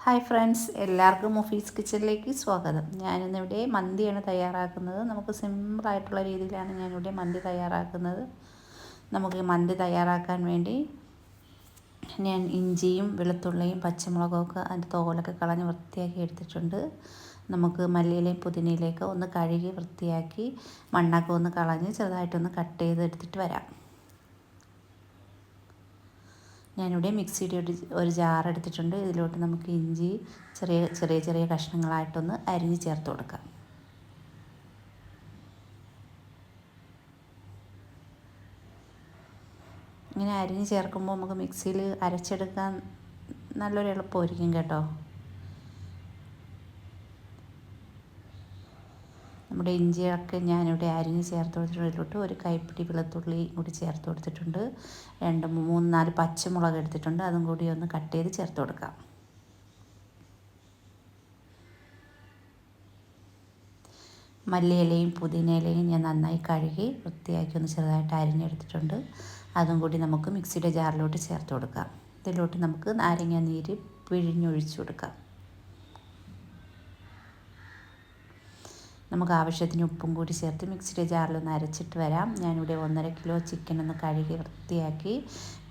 Hi friends, എല്ലാവർക്കും മുഫീസ് കിച്ചണിലേക്ക് സ്വാഗതം. ഞാനിന്നിവിടെ മന്തിയാണ് തയ്യാറാക്കുന്നത്. നമുക്ക് സിമ്പിളായിട്ടുള്ള രീതിയിലാണ് ഞാനിവിടെ മന്തി തയ്യാറാക്കുന്നത്. നമുക്ക് മന്തി തയ്യാറാക്കാൻ വേണ്ടി ഞാൻ ഇഞ്ചിയും വെളുത്തുള്ളിയും പച്ചമുളകൊക്കെ അതിൻ്റെ തോലൊക്കെ കളഞ്ഞ് വൃത്തിയാക്കി എടുത്തിട്ടുണ്ട്. നമുക്ക് മല്ലിയിലയും പുതിനയിലേക്ക് ഒന്ന് കഴുകി വൃത്തിയാക്കി മണ്ണൊക്കെ ഒന്ന് കളഞ്ഞ് ചെറുതായിട്ടൊന്ന് കട്ട് ചെയ്ത് എടുത്തിട്ട് വരാം. ഞാനിവിടെ മിക്സിയുടെ ഒരു ജാർ എടുത്തിട്ടുണ്ട്. ഇതിലോട്ട് നമുക്ക് ഇഞ്ചി ചെറിയ ചെറിയ കഷ്ണങ്ങളായിട്ടൊന്ന് അരിഞ്ഞ് ചേർത്ത് കൊടുക്കാം. ഇങ്ങനെ അരിഞ്ഞ് ചേർക്കുമ്പോൾ നമുക്ക് മിക്സിയിൽ അരച്ചെടുക്കാൻ നല്ലൊരു എളുപ്പമായിരിക്കും കേട്ടോ. നമ്മുടെ ഇഞ്ചിയൊക്കെ ഞാനിവിടെ അരിഞ്ഞ് ചേർത്ത് കൊടുത്തിട്ടുണ്ട്. ഇതിലോട്ട് ഒരു കൈപ്പിടി വെളുത്തുള്ളി കൂടി ചേർത്ത് കൊടുത്തിട്ടുണ്ട്. 2, 3, 4 പച്ചമുളക് എടുത്തിട്ടുണ്ട്. അതും കൂടി ഒന്ന് കട്ട് ചെയ്ത് ചേർത്ത് കൊടുക്കാം. മല്ലിയിലയും പുതിനയിലയും ഞാൻ നന്നായി കഴുകി വൃത്തിയാക്കി ഒന്ന് ചെറുതായിട്ട് അരിഞ്ഞെടുത്തിട്ടുണ്ട്. അതും കൂടി നമുക്ക് മിക്സിയുടെ ജാറിലോട്ട് ചേർത്ത് കൊടുക്കാം. ഇതിലോട്ട് നമുക്ക് നാരങ്ങ നീര് പിഴിഞ്ഞൊഴിച്ച് കൊടുക്കാം. നമുക്ക് ആവശ്യത്തിന് ഉപ്പും കൂടി ചേർത്ത് മിക്സിയുടെ ജാറിലൊന്ന് അരച്ചിട്ട് വരാം. ഞാനിവിടെ 1.5 കിലോ ചിക്കൻ ഒന്ന് കഴുകി വൃത്തിയാക്കി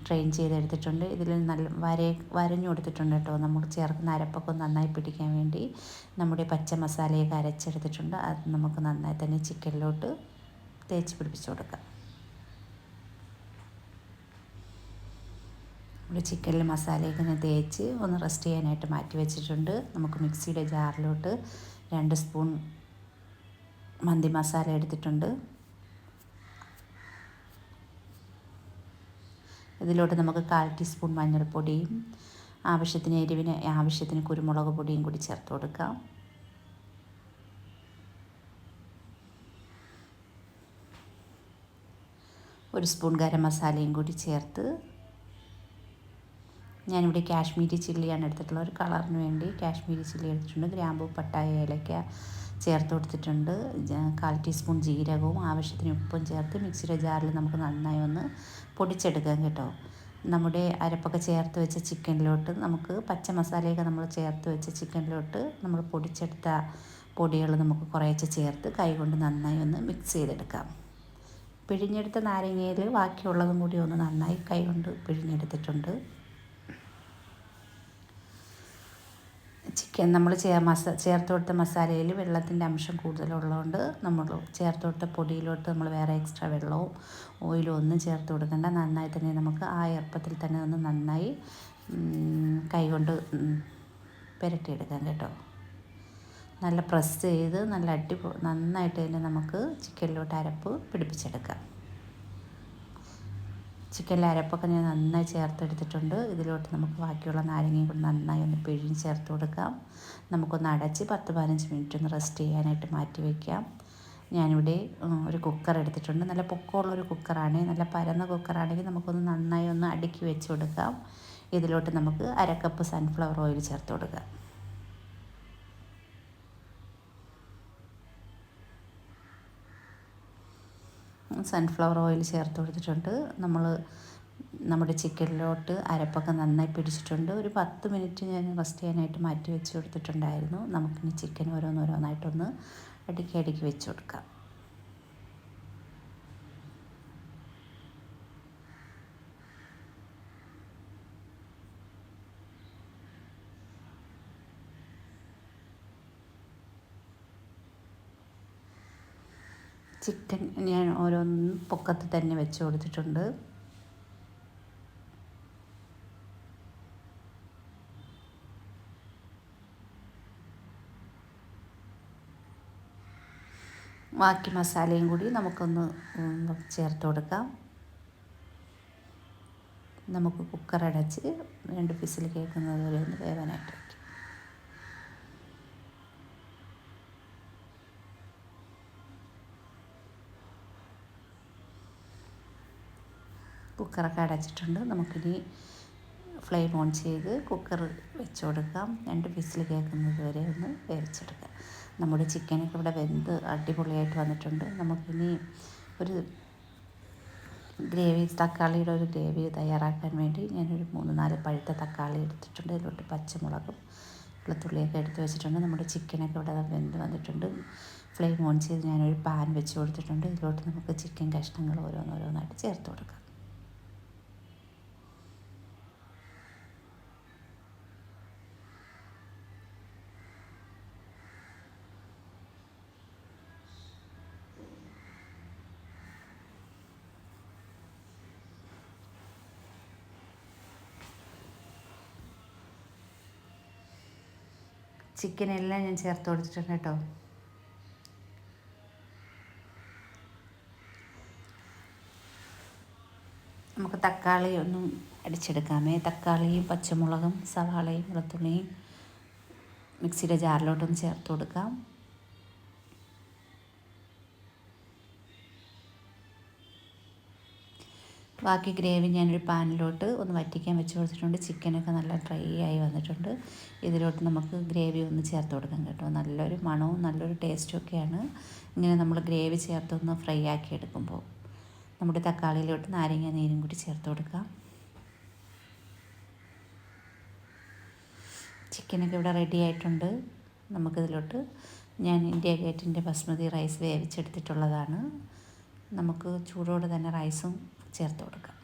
ഡ്രെയിൻ ചെയ്തെടുത്തിട്ടുണ്ട്. ഇതിൽ നല്ല വരഞ്ഞു കൊടുത്തിട്ടുണ്ട് കേട്ടോ. നമുക്ക് ചേർക്കുന്ന അരപ്പൊക്കെ നന്നായി പിടിക്കാൻ വേണ്ടി നമ്മുടെ പച്ച മസാലയൊക്കെ അരച്ചെടുത്തിട്ടുണ്ട്. അത് നമുക്ക് നന്നായി തന്നെ ചിക്കനിലോട്ട് തേച്ച് പിടിപ്പിച്ച് കൊടുക്കാം. നമ്മുടെ ചിക്കനിൽ മസാലയൊക്കെ ഞാൻ തേച്ച് ഒന്ന് റെസ്റ്റ് ചെയ്യാനായിട്ട് മാറ്റി വെച്ചിട്ടുണ്ട്. നമുക്ക് മിക്സിയുടെ ജാറിലോട്ട് 2 സ്പൂൺ മന്തി മസാല എടുത്തിട്ടുണ്ട്. ഇതിലോട്ട് നമുക്ക് 1/4 ടീസ്പൂൺ മഞ്ഞൾപ്പൊടിയും ആവശ്യത്തിന് എരിവിന് ആവശ്യത്തിന് കുരുമുളക് പൊടിയും കൂടി ചേർത്ത് കൊടുക്കാം. ഒരു സ്പൂൺ ഗരം മസാലയും കൂടി ചേർത്ത് ഞാനിവിടെ കാശ്മീരി ചില്ലിയാണ് എടുത്തിട്ടുള്ളത്. ഒരു കളറിന് വേണ്ടി കാശ്മീരി ചില്ലി എടുത്തിട്ടുണ്ട്. ഗ്രാമ്പൂ, പട്ടായ, ഏലക്ക ചേർത്ത് കൊടുത്തിട്ടുണ്ട്. 1/4 ടീസ്പൂൺ ജീരകവും ആവശ്യത്തിന് ഉപ്പും ചേർത്ത് മിക്സിയുടെ ജാറിൽ നമുക്ക് നന്നായി ഒന്ന് പൊടിച്ചെടുക്കാം കേട്ടോ. നമ്മുടെ അരപ്പൊക്കെ ചേർത്ത് വെച്ച ചിക്കനിലോട്ട് നമുക്ക് പച്ച മസാലയൊക്കെ നമ്മൾ ചേർത്ത് വെച്ച ചിക്കനിലോട്ട് നമ്മൾ പൊടിച്ചെടുത്ത പൊടികൾ നമുക്ക് കുറേശ്ശെ ചേർത്ത് കൈകൊണ്ട് നന്നായി ഒന്ന് മിക്സ് ചെയ്തെടുക്കാം. പിഴിഞ്ഞെടുത്ത നാരങ്ങയിൽ ബാക്കിയുള്ളതും കൂടി ഒന്ന് നന്നായി കൈകൊണ്ട് പിഴിഞ്ഞെടുത്തിട്ടുണ്ട്. ചിക്കൻ നമ്മൾ ചേർത്ത് കൊടുത്ത മസാലയിൽ വെള്ളത്തിൻ്റെ അംശം കൂടുതലുള്ളതുകൊണ്ട് നമ്മൾ ചേർത്ത് കൊടുത്ത പൊടിയിലോട്ട് നമ്മൾ വേറെ എക്സ്ട്രാ വെള്ളവും ഓയിലും ഒന്നും ചേർത്ത് കൊടുക്കേണ്ട. നന്നായി തന്നെ നമുക്ക് ആ എളുപ്പത്തിൽ തന്നെ ഒന്ന് നന്നായി കൈകൊണ്ട് പുരട്ടിയെടുക്കാം കേട്ടോ. നല്ല പ്രസ് ചെയ്ത് നല്ല നന്നായിട്ട് തന്നെ നമുക്ക് ചിക്കനിലോട്ട് അരപ്പ് പിടിപ്പിച്ചെടുക്കാം. ചിക്കനിലെ അരപ്പൊക്കെ ഞാൻ നന്നായി ചേർത്തെടുത്തിട്ടുണ്ട്. ഇതിലോട്ട് നമുക്ക് ബാക്കിയുള്ള നാരങ്ങയും കൂടി നന്നായി ഒന്ന് പിഴിഞ്ഞ് ചേർത്ത് കൊടുക്കാം. നമുക്കൊന്ന് അടച്ച് 10-15 മിനിറ്റ് ഒന്ന് റെസ്റ്റ് ചെയ്യാനായിട്ട് മാറ്റി വയ്ക്കാം. ഞാനിവിടെ ഒരു കുക്കർ എടുത്തിട്ടുണ്ട്. നല്ല പൊക്കമുള്ളൊരു കുക്കറാണ്. നല്ല പരന്ന കുക്കറാണെങ്കിൽ നമുക്കൊന്ന് നന്നായി ഒന്ന് അടുക്കി വെച്ച് കൊടുക്കാം. ഇതിലോട്ട് നമുക്ക് 1/2 കപ്പ് സൺഫ്ലവർ ഓയിൽ ചേർത്ത് കൊടുക്കാം. സൺഫ്ലവർ ഓയിൽ ചേർത്ത് കൊടുത്തിട്ടുണ്ട്. നമ്മുടെ ചിക്കനിലോട്ട് അരപ്പൊക്കെ നന്നായി പിടിച്ചിട്ടുണ്ട്. ഒരു 10 മിനിറ്റ് ഞാൻ റെസ്റ്റ് ചെയ്യാനായിട്ട് മാറ്റി വെച്ച് കൊടുത്തിട്ടുണ്ടായിരുന്നു. നമുക്കിനി ചിക്കൻ ഓരോന്നോരോന്നായിട്ടൊന്ന് അടുക്കി വെച്ച് കൊടുക്കാം. ചിക്കൻ ഞാൻ ഓരോന്നും പൊക്കത്ത് തന്നെ വെച്ച് കൊടുത്തിട്ടുണ്ട്. ബാക്കി മസാലയും കൂടി നമുക്കൊന്ന് ചേർത്ത് കൊടുക്കാം. നമുക്ക് കുക്കർ അടച്ച് 2 വിസിൽ കേൾക്കുന്നത് വരെ ഒന്ന് വേവാനായിട്ട് വയ്ക്കാം. കുക്കറൊക്കെ അടച്ചിട്ടുണ്ട്. നമുക്കിനി ഫ്ലെയിം ഓൺ ചെയ്ത് കുക്കർ വെച്ച് കൊടുക്കാം. 2 വിസിൽ കേൾക്കുന്നത് വരെ ഒന്ന് വേവിച്ചെടുക്കാം. നമ്മുടെ ചിക്കനൊക്കെ ഇവിടെ വെന്ത് അടിപൊളിയായിട്ട് വന്നിട്ടുണ്ട്. നമുക്കിനി ഒരു തക്കാളിയുടെ ഒരു ഗ്രേവി തയ്യാറാക്കാൻ വേണ്ടി ഞാനൊരു 3-4 പഴുത്ത തക്കാളി എടുത്തിട്ടുണ്ട്. ഇതിലോട്ട് പച്ചമുളകും വെളുത്തുള്ളിയൊക്കെ എടുത്ത് വെച്ചിട്ടുണ്ട്. നമ്മുടെ ചിക്കനൊക്കെ ഇവിടെ വെന്ത് വന്നിട്ടുണ്ട്. ഫ്ലെയിം ഓൺ ചെയ്ത് ഞാനൊരു പാൻ വെച്ച് കൊടുത്തിട്ടുണ്ട്. ഇതിലോട്ട് നമുക്ക് ചിക്കൻ കഷ്ണങ്ങൾ ഓരോന്നോരോന്നായിട്ട് ചേർത്ത് കൊടുക്കാം. ചിക്കനെല്ലാം ഞാൻ ചേർത്ത് കൊടുത്തിട്ടുണ്ട് കേട്ടോ. നമുക്ക് തക്കാളി ഒന്നും അടിച്ചെടുക്കാമേ. തക്കാളിയും പച്ചമുളകും സവാളയും വെളുത്തുള്ളിയും മിക്സിയുടെ ജാറിലോട്ടൊന്ന് ചേർത്ത് കൊടുക്കാം. ബാക്കി ഗ്രേവി ഞാനൊരു പാനിലോട്ട് ഒന്ന് വറ്റിക്കാൻ വെച്ച് കൊടുത്തിട്ടുണ്ട്. ചിക്കനൊക്കെ നല്ല ഡ്രൈ ആയി വന്നിട്ടുണ്ട്. ഇതിലോട്ട് നമുക്ക് ഗ്രേവി ഒന്ന് ചേർത്ത് കൊടുക്കാം കേട്ടോ. നല്ലൊരു മണവും നല്ലൊരു ടേസ്റ്റും ഒക്കെയാണ് ഇങ്ങനെ നമ്മൾ ഗ്രേവി ചേർത്തൊന്ന് ഫ്രൈ ആക്കി എടുക്കുമ്പോൾ. നമ്മുടെ തക്കാളിയിലോട്ട് നാരങ്ങ നീരും കൂടി ചേർത്ത് കൊടുക്കാം. ചിക്കനൊക്കെ ഇവിടെ റെഡി ആയിട്ടുണ്ട്. നമുക്കിതിലോട്ട് ഞാൻ ഇന്ത്യ ഗേറ്റിൻ്റെ ബസ്മതി റൈസ് വേവിച്ചെടുത്തിട്ടുള്ളതാണ്. നമുക്ക് ചൂടോടെ തന്നെ റൈസും ചേർത്ത് കൊടുക്കാം.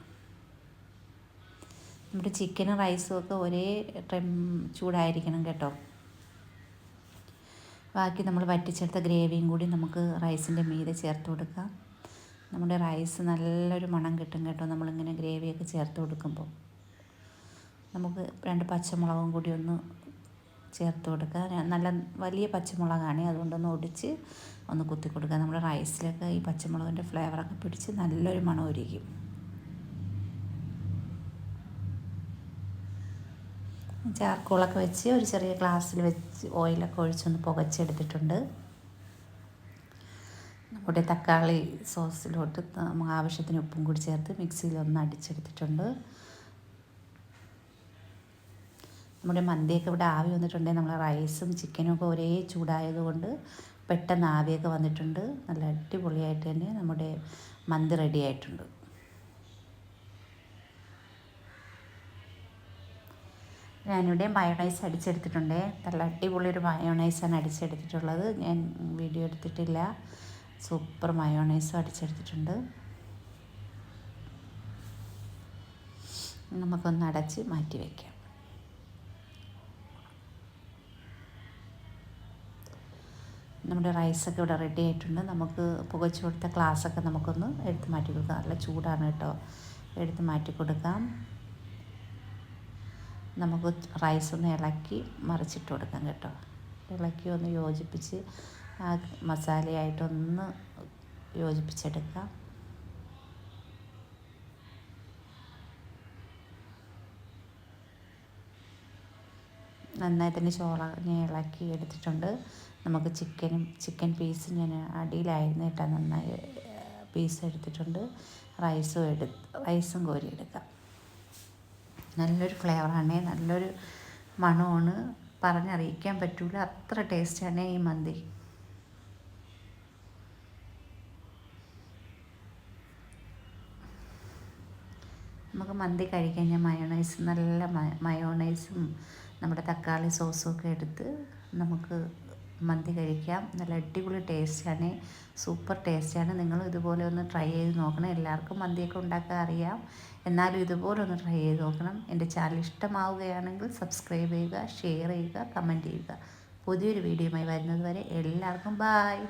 നമ്മുടെ ചിക്കനും റൈസും ഒക്കെ ഒരേ ചൂടായിരിക്കണം കേട്ടോ. ബാക്കി നമ്മൾ വറ്റിച്ചെടുത്ത ഗ്രേവിയും കൂടി നമുക്ക് റൈസിൻ്റെ മീതെ ചേർത്ത് കൊടുക്കാം. നമ്മുടെ റൈസ് നല്ലൊരു മണം കിട്ടും കേട്ടോ നമ്മളിങ്ങനെ ഗ്രേവിയൊക്കെ ചേർത്ത് കൊടുക്കുമ്പോൾ. നമുക്ക് 2 പച്ചമുളകും കൂടി ഒന്ന് ചേർത്ത് കൊടുക്കുക. നല്ല വലിയ പച്ചമുളകാണ്, അതുകൊണ്ടൊന്ന് ഒടിച്ച് ഒന്ന് കുത്തി കൊടുക്കുക. നമ്മുടെ റൈസിലൊക്കെ ഈ പച്ചമുളകിൻ്റെ ഫ്ലേവറൊക്കെ പിടിച്ച് നല്ലൊരു മണമായിരിക്കും. ചാർക്കോളൊക്കെ വെച്ച് ഒരു ചെറിയ ഗ്ലാസ്സിൽ വെച്ച് ഓയിലൊക്കെ ഒഴിച്ചൊന്ന് പുകച്ചെടുത്തിട്ടുണ്ട്. നമ്മുടെ തക്കാളി സോസിലോട്ട് ആവശ്യത്തിന് ഉപ്പും കൂടി ചേർത്ത് മിക്സിയിലൊന്ന് അടിച്ചെടുത്തിട്ടുണ്ട്. നമ്മുടെ മന്തിയൊക്കെ ഇവിടെ ആവി വന്നിട്ടുണ്ടെങ്കിൽ നമ്മളെ റൈസും ചിക്കനും ഒക്കെ ഒരേ ചൂടായതുകൊണ്ട് പെട്ടെന്ന് ആവിയൊക്കെ വന്നിട്ടുണ്ട്. നല്ല അടിപൊളിയായിട്ട് തന്നെ നമ്മുടെ മന്തി റെഡി ആയിട്ടുണ്ട്. ഞാനിവിടെ മയോണൈസ് അടിച്ചെടുത്തിട്ടുണ്ട്. നല്ല അടിപൊളിയൊരു മയോണൈസാണ് അടിച്ചെടുത്തിട്ടുള്ളത്. ഞാൻ വീഡിയോ എടുത്തിട്ടില്ല. സൂപ്പർ മയോണൈസും അടിച്ചെടുത്തിട്ടുണ്ട്. നമുക്കൊന്ന് അടച്ച് മാറ്റി വയ്ക്കാം. നമ്മുടെ റൈസൊക്കെ ഇവിടെ റെഡി ആയിട്ടുണ്ട്. നമുക്ക് പുകച്ചു കൊടുത്ത ഗ്ലാസ്സൊക്കെ നമുക്കൊന്ന് എടുത്ത് മാറ്റി കൊടുക്കാം. നല്ല ചൂടാണ് കേട്ടോ. എടുത്ത് മാറ്റി കൊടുക്കാം. നമുക്ക് റൈസൊന്ന് ഇളക്കി മറിച്ചിട്ട് കൊടുക്കാം കേട്ടോ. ഇളക്കി ഒന്ന് യോജിപ്പിച്ച് ആ മസാലയായിട്ടൊന്ന് യോജിപ്പിച്ചെടുക്കാം. നന്നായി തന്നെ ഞാൻ ഇളക്കി എടുത്തിട്ടുണ്ട്. നമുക്ക് ചിക്കൻ പീസ് ഞാൻ അടിയിലായിരുന്നു കേട്ടോ. നന്നായി പീസ് എടുത്തിട്ടുണ്ട്. റൈസും കോരി എടുക്കാം. നല്ലൊരു ഫ്ലേവറാണ്, നല്ലൊരു മണമാണ്, പറഞ്ഞറിയിക്കാൻ പറ്റില്ല, അത്ര ടേസ്റ്റാണ് ഈ മന്തി. നമുക്ക് മന്തി കഴിക്കാൻ ഞാൻ നല്ല മയോണൈസും നമ്മുടെ തക്കാളി സോസും ഒക്കെ എടുത്ത് നമുക്ക് മന്തി കഴിക്കാം. നല്ല അടിപൊളി ടേസ്റ്റാണ്, സൂപ്പർ ടേസ്റ്റാണ്. നിങ്ങൾ ഇതുപോലെ ഒന്ന് ട്രൈ ചെയ്ത് നോക്കണം. എല്ലാവർക്കും മന്തിയൊക്കെ ഉണ്ടാക്കാൻ അറിയാം, എന്നാലും ഇതുപോലെ ഒന്ന് ട്രൈ ചെയ്ത് നോക്കണം. എൻ്റെ ചാനൽ ഇഷ്ടമാവുകയാണെങ്കിൽ സബ്സ്ക്രൈബ് ചെയ്യുക, ഷെയർ ചെയ്യുക, കമൻറ്റ് ചെയ്യുക. പുതിയൊരു വീഡിയോയുമായി വരുന്നത് വരെ എല്ലാവർക്കും ബായ്.